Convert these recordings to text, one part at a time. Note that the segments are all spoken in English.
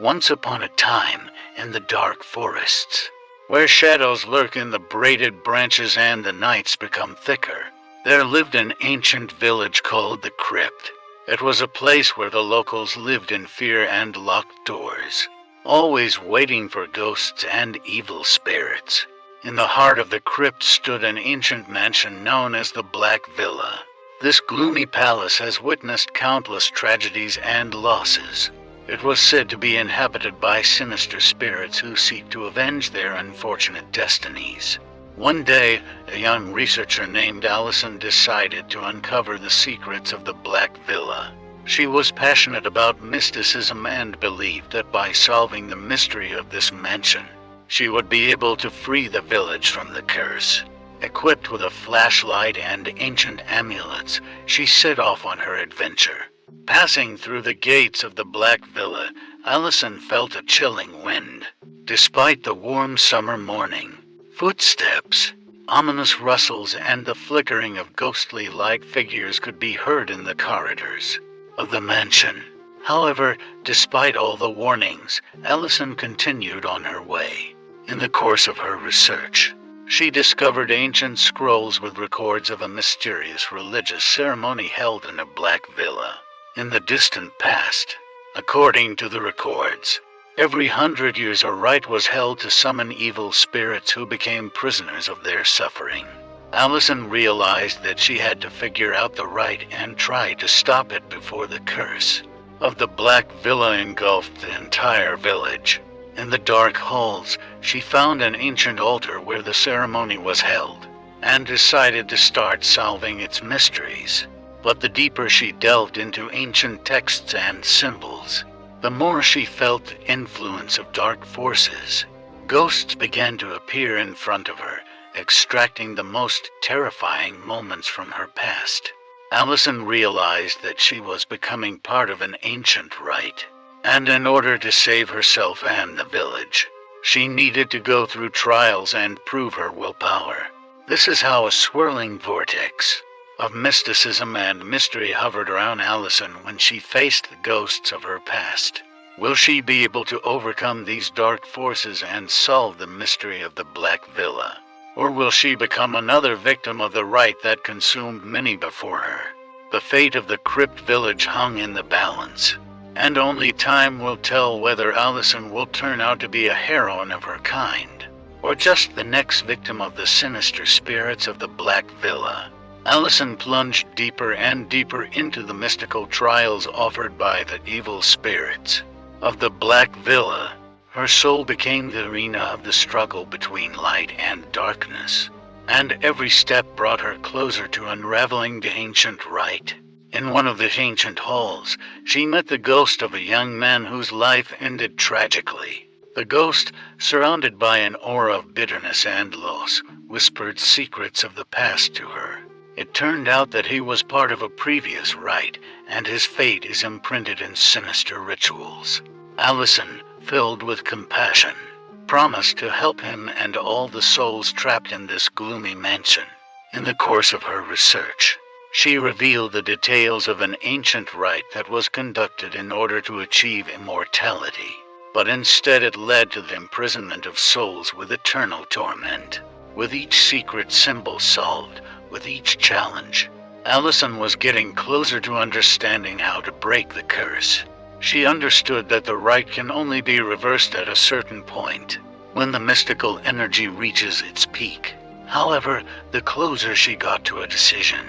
Once upon a time, in the dark forests, where shadows lurk in the braided branches and the nights become thicker, there lived an ancient village called the Crypt. It was a place where the locals lived in fear and locked doors, always waiting for ghosts and evil spirits. In the heart of the crypt stood an ancient mansion known as the Black Villa. This gloomy palace has witnessed countless tragedies and losses. It was said to be inhabited by sinister spirits who seek to avenge their unfortunate destinies. One day, a young researcher named Allison decided to uncover the secrets of the Black Villa. She was passionate about mysticism and believed that by solving the mystery of this mansion, she would be able to free the village from the curse. Equipped with a flashlight and ancient amulets, she set off on her adventure. Passing through the gates of the Black Villa, Allison felt a chilling wind. Despite the warm summer morning, footsteps, ominous rustles, and the flickering of ghostly light figures could be heard in the corridors of the mansion. However, despite all the warnings, Allison continued on her way. In the course of her research, she discovered ancient scrolls with records of a mysterious religious ceremony held in a Black Villa in the distant past. According to the records, every 100 years a rite was held to summon evil spirits who became prisoners of their suffering. Allison realized that she had to figure out the rite and try to stop it before the curse of the Black Villa engulfed the entire village. In the dark halls, she found an ancient altar where the ceremony was held, and decided to start solving its mysteries. But the deeper she delved into ancient texts and symbols, the more she felt the influence of dark forces. Ghosts began to appear in front of her, extracting the most terrifying moments from her past. Allison realized that she was becoming part of an ancient rite, and in order to save herself and the village, she needed to go through trials and prove her willpower. This is how a swirling vortex of mysticism and mystery hovered around Allison when she faced the ghosts of her past. Will she be able to overcome these dark forces and solve the mystery of the Black Villa? Or will she become another victim of the rite that consumed many before her? The fate of the Crypt Village hung in the balance, and only time will tell whether Allison will turn out to be a heroine of her kind, or just the next victim of the sinister spirits of the Black Villa. Allison plunged deeper and deeper into the mystical trials offered by the evil spirits of the Black Villa. Her soul became the arena of the struggle between light and darkness, and every step brought her closer to unraveling the ancient rite. In one of the ancient halls, she met the ghost of a young man whose life ended tragically. The ghost, surrounded by an aura of bitterness and loss, whispered secrets of the past to her. It turned out that he was part of a previous rite, and his fate is imprinted in sinister rituals. Allison, filled with compassion, promised to help him and all the souls trapped in this gloomy mansion. In the course of her research, she revealed the details of an ancient rite that was conducted in order to achieve immortality, but instead it led to the imprisonment of souls with eternal torment. With each secret symbol solved, with each challenge, Allison was getting closer to understanding how to break the curse. She understood that the rite can only be reversed at a certain point, when the mystical energy reaches its peak. However, the closer she got to a decision,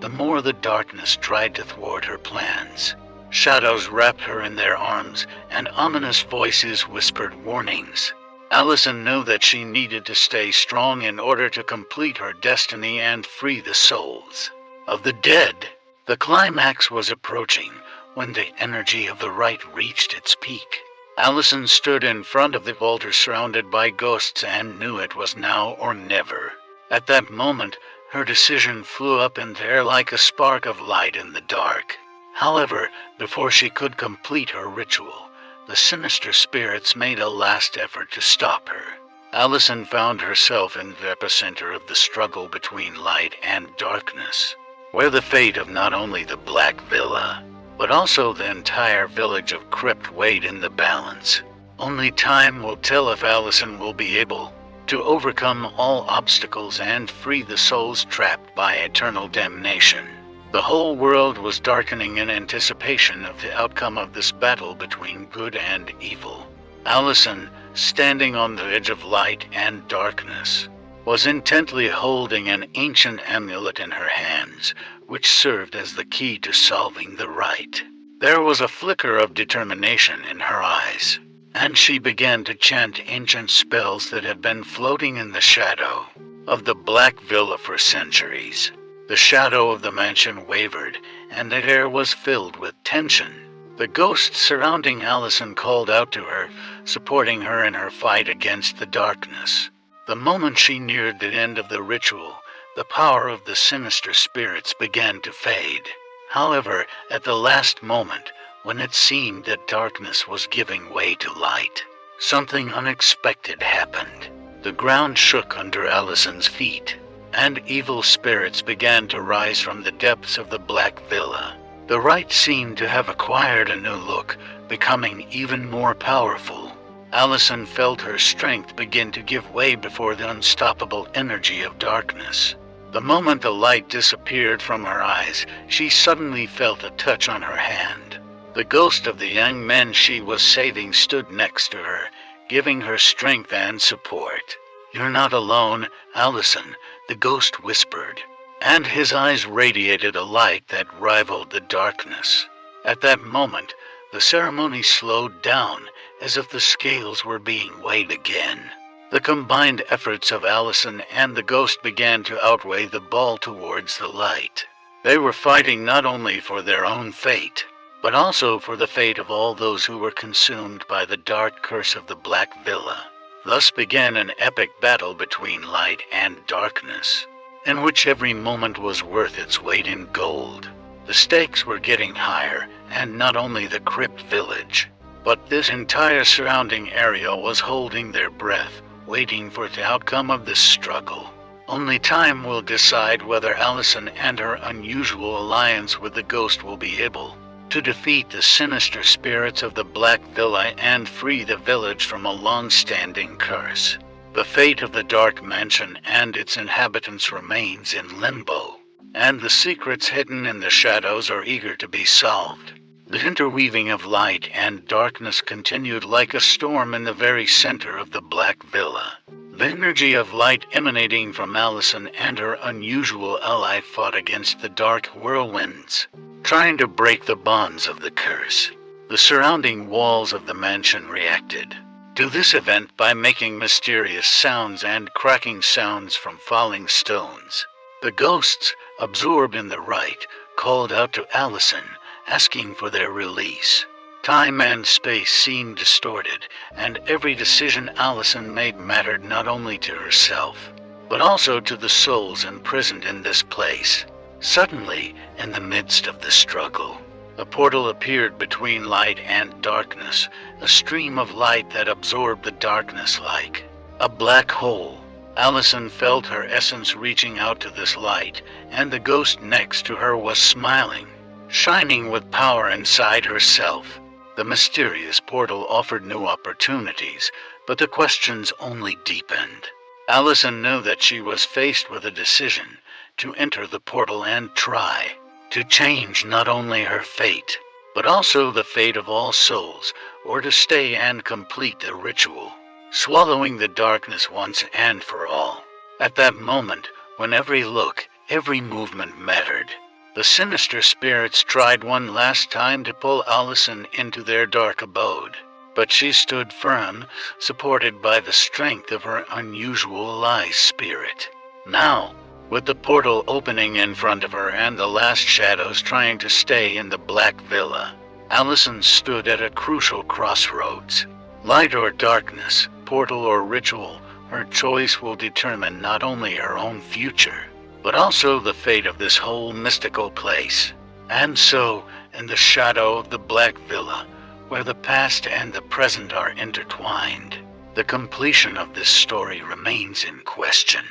the more the darkness tried to thwart her plans. Shadows wrapped her in their arms, and ominous voices whispered warnings. Allison knew that she needed to stay strong in order to complete her destiny and free the souls of the dead. The climax was approaching when the energy of the rite reached its peak. Allison stood in front of the altar surrounded by ghosts and knew it was now or never. At that moment, her decision flew up in the air like a spark of light in the dark. However, before she could complete her ritual, the sinister spirits made a last effort to stop her. Allison found herself in the epicenter of the struggle between light and darkness, where the fate of not only the Black Villa, but also the entire village of Crypt weighed in the balance. Only time will tell if Allison will be able to overcome all obstacles and free the souls trapped by eternal damnation. The whole world was darkening in anticipation of the outcome of this battle between good and evil. Allison, standing on the edge of light and darkness, was intently holding an ancient amulet in her hands, which served as the key to solving the rite. There was a flicker of determination in her eyes, and she began to chant ancient spells that had been floating in the shadow of the Black Villa for centuries. The shadow of the mansion wavered, and the air was filled with tension. The ghosts surrounding Allison called out to her, supporting her in her fight against the darkness. The moment she neared the end of the ritual, the power of the sinister spirits began to fade. However, at the last moment, when it seemed that darkness was giving way to light, something unexpected happened. The ground shook under Allison's feet, and evil spirits began to rise from the depths of the Black Villa. The rite seemed to have acquired a new look, becoming even more powerful. Allison felt her strength begin to give way before the unstoppable energy of darkness. The moment the light disappeared from her eyes, she suddenly felt a touch on her hand. The ghost of the young men she was saving stood next to her, giving her strength and support. "You're not alone, Allison," the ghost whispered, and his eyes radiated a light that rivaled the darkness. At that moment, the ceremony slowed down, as if the scales were being weighed again. The combined efforts of Allison and the ghost began to outweigh the ball towards the light. They were fighting not only for their own fate, but also for the fate of all those who were consumed by the dark curse of the Black Villa. Thus began an epic battle between light and darkness, in which every moment was worth its weight in gold. The stakes were getting higher, and not only the Crypt village, but this entire surrounding area was holding their breath, waiting for the outcome of this struggle. Only time will decide whether Allison and her unusual alliance with the ghost will be able to defeat the sinister spirits of the Black Villa and free the village from a long-standing curse. The fate of the Dark Mansion and its inhabitants remains in limbo, and the secrets hidden in the shadows are eager to be solved. The interweaving of light and darkness continued like a storm in the very center of the Black Villa. The energy of light emanating from Allison and her unusual ally fought against the dark whirlwinds, trying to break the bonds of the curse. The surrounding walls of the mansion reacted to this event by making mysterious sounds and cracking sounds from falling stones. The ghosts, absorbed in the rite, called out to Allison, asking for their release. Time and space seemed distorted, and every decision Allison made mattered not only to herself, but also to the souls imprisoned in this place. Suddenly, in the midst of the struggle, a portal appeared between light and darkness, a stream of light that absorbed the darkness like a black hole. Allison felt her essence reaching out to this light, and the ghost next to her was smiling, shining with power inside herself. The mysterious portal offered new opportunities, but the questions only deepened. Allison knew that she was faced with a decision: to enter the portal and try to change not only her fate, but also the fate of all souls, or to stay and complete the ritual, swallowing the darkness once and for all. At that moment, when every look, every movement mattered, the sinister spirits tried one last time to pull Allison into their dark abode, but she stood firm, supported by the strength of her unusual ally spirit. Now, with the portal opening in front of her and the last shadows trying to stay in the Black Villa, Allison stood at a crucial crossroads. Light or darkness, portal or ritual, her choice will determine not only her own future, but also the fate of this whole mystical place. And so, in the shadow of the Black Villa, where the past and the present are intertwined, the completion of this story remains in question.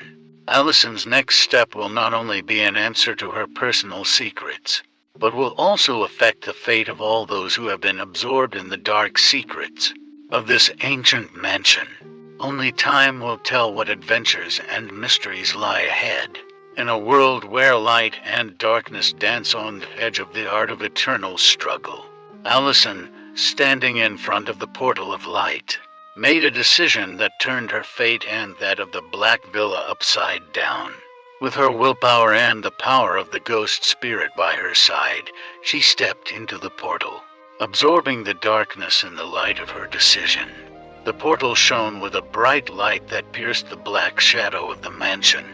Allison's next step will not only be an answer to her personal secrets, but will also affect the fate of all those who have been absorbed in the dark secrets of this ancient mansion. Only time will tell what adventures and mysteries lie ahead, in a world where light and darkness dance on the edge of the art of eternal struggle. Allison, standing in front of the portal of light, made a decision that turned her fate and that of the Black Villa upside down. With her willpower and the power of the ghost spirit by her side, she stepped into the portal, absorbing the darkness in the light of her decision. The portal shone with a bright light that pierced the black shadow of the mansion.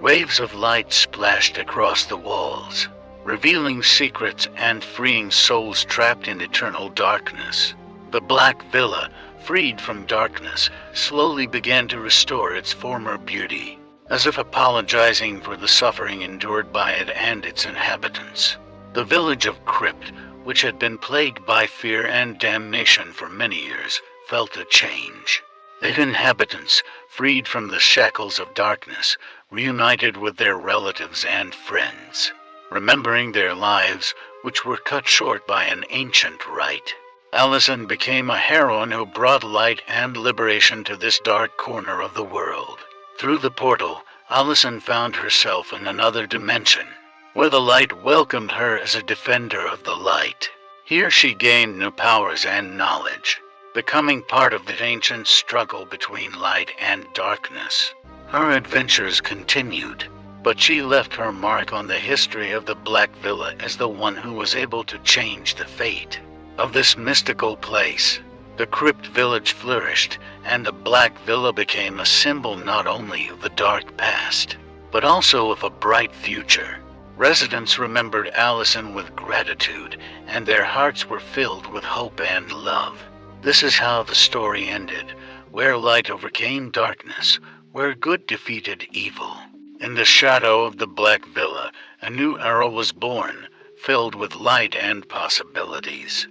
Waves of light splashed across the walls, revealing secrets and freeing souls trapped in eternal darkness. The Black Villa, freed from darkness, slowly began to restore its former beauty, as if apologizing for the suffering endured by it and its inhabitants. The village of Crypt, which had been plagued by fear and damnation for many years, felt a change. Its inhabitants, freed from the shackles of darkness, reunited with their relatives and friends, remembering their lives, which were cut short by an ancient rite. Allison became a heroine who brought light and liberation to this dark corner of the world. Through the portal, Allison found herself in another dimension, where the light welcomed her as a defender of the light. Here she gained new powers and knowledge, becoming part of the ancient struggle between light and darkness. Her adventures continued, but she left her mark on the history of the Black Villa as the one who was able to change the fate of this mystical place. The Crypt Village flourished, and the Black Villa became a symbol not only of the dark past, but also of a bright future. Residents remembered Allison with gratitude, and their hearts were filled with hope and love. This is how the story ended, where light overcame darkness, where good defeated evil. In the shadow of the Black Villa, a new era was born, filled with light and possibilities.